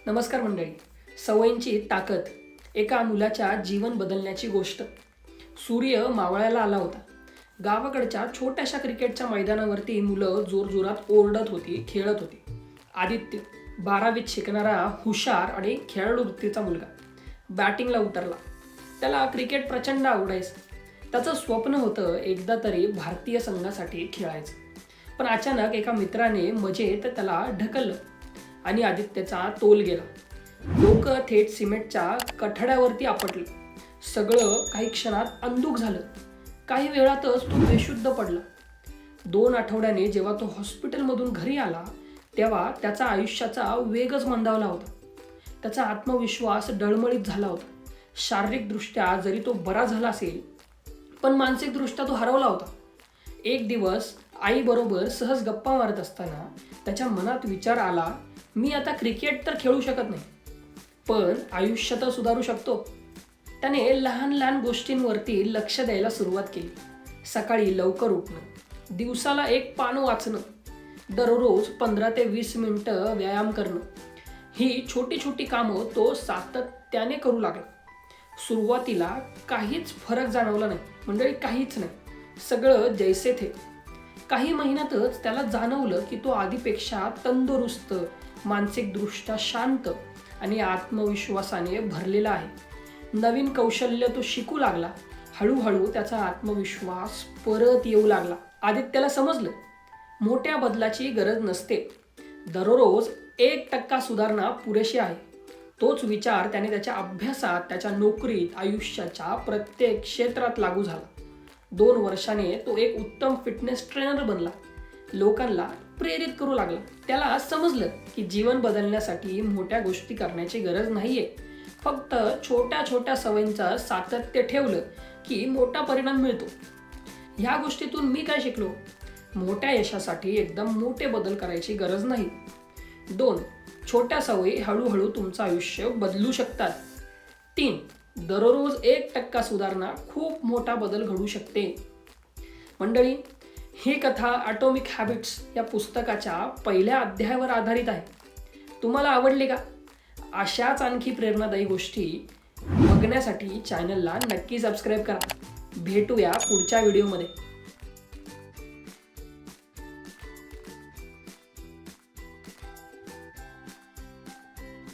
नमस्कार मंडळी. सवयींची ताकद. एका मुलाच्या जीवन बदलण्याची गोष्ट. सूर्य मावळायला आला होता. गावाकडच्या छोट्याशा क्रिकेटच्या मैदानावरती मुलं जोरजोरात ओरडत होती, खेळत होती. आदित्य 12वीत शिकणारा हुशार आणि खेळाडू वृत्तीचा मुलगा बॅटिंगला उतरला. त्याला क्रिकेट प्रचंड आवडायचं. त्याचं स्वप्न होतं एकदा तरी भारतीय संघासाठी खेळायचं. पण अचानक एका मित्राने मजेत त्याला ढकललं आणि आदित्यचा तोल गेला. डोकं थेट सिमेंटच्या कठड्यावरती आपटलं. सगळं काही क्षणात अंधुक झालं. काही वेळातच तो बेशुद्ध पडला. 2 आठवड्याने जेव्हा तो हॉस्पिटलमधून घरी आला तेव्हा त्याचा आयुष्याचा वेगच मंदावला होता. त्याचा आत्मविश्वास डळमळीत झाला होता. शारीरिकदृष्ट्या जरी तो बरा झाला असेल पण मानसिकदृष्ट्या तो हरवला होता. एक दिवस आईबरोबर सहज गप्पा मारत असताना त्याच्या मनात विचार आला, मी आता क्रिकेट तर खेळू शकत नाही पण आयुष्य तर सुधारू शकतो. त्याने लहान लहान गोष्टींवरती लक्ष द्यायला सुरुवात केली. सकाळी लवकर उठणं, दिवसाला 1 पान वाचणं, दररोज 15 ते 20 मिनिटं व्यायाम करणं, ही छोटी छोटी कामं तो सातत्याने करू लागला. सुरुवातीला काहीच फरक जाणवला नाही. मंडळी, काहीच नाही. सगळं जैसे थे. काही महिन्यातच त्याला जाणवलं की तो आधीपेक्षा तंदुरुस्त, मानसिकदृष्ट्या शांत आणि आत्मविश्वासाने भरलेला आहे. नवीन कौशल्य तो शिकू लागला. हळूहळू त्याचा आत्मविश्वास परत येऊ लागला. आदित्यला समजलं, मोठ्या बदलाची गरज नसते, दररोज 1% सुधारणा पुरेशी आहे. तोच विचार त्याने त्याच्या अभ्यासात, त्याच्या नोकरीत, आयुष्याच्या प्रत्येक क्षेत्रात लागू झाला. 2 वर्षाने तो एक उत्तम फिटनेस ट्रेनर बनला. लोकांना प्रेरित करू लागला. त्याला समजलं की जीवन बदलण्यासाठी मोठ्या गोष्टी करण्याची गरज नाहीये. फक्त छोट्या छोट्या सवयींचं सातत्य ठेवलं की मोठा परिणाम मिळतो. ह्या गोष्टीतून मी काय शिकलो? मोठ्या यशासाठी एकदम मोठे बदल करायची गरज नाही. 2 छोट्या सवयी हळूहळू तुमचं आयुष्य बदलू शकतात. 3 दररोज 1% सुधारणा खूप मोठा बदल घडू शकते. मंडळी, ही कथा ॲटॉमिक हॅबिट्स या पुस्तकाच्या पहिल्या अध्यायावर आधारित आहे. तुम्हाला आवडली का? अशाच आणखी प्रेरणादायी गोष्टी बघण्यासाठी चॅनलला नक्की सबस्क्राईब करा. भेटूया पुढच्या व्हिडिओमध्ये.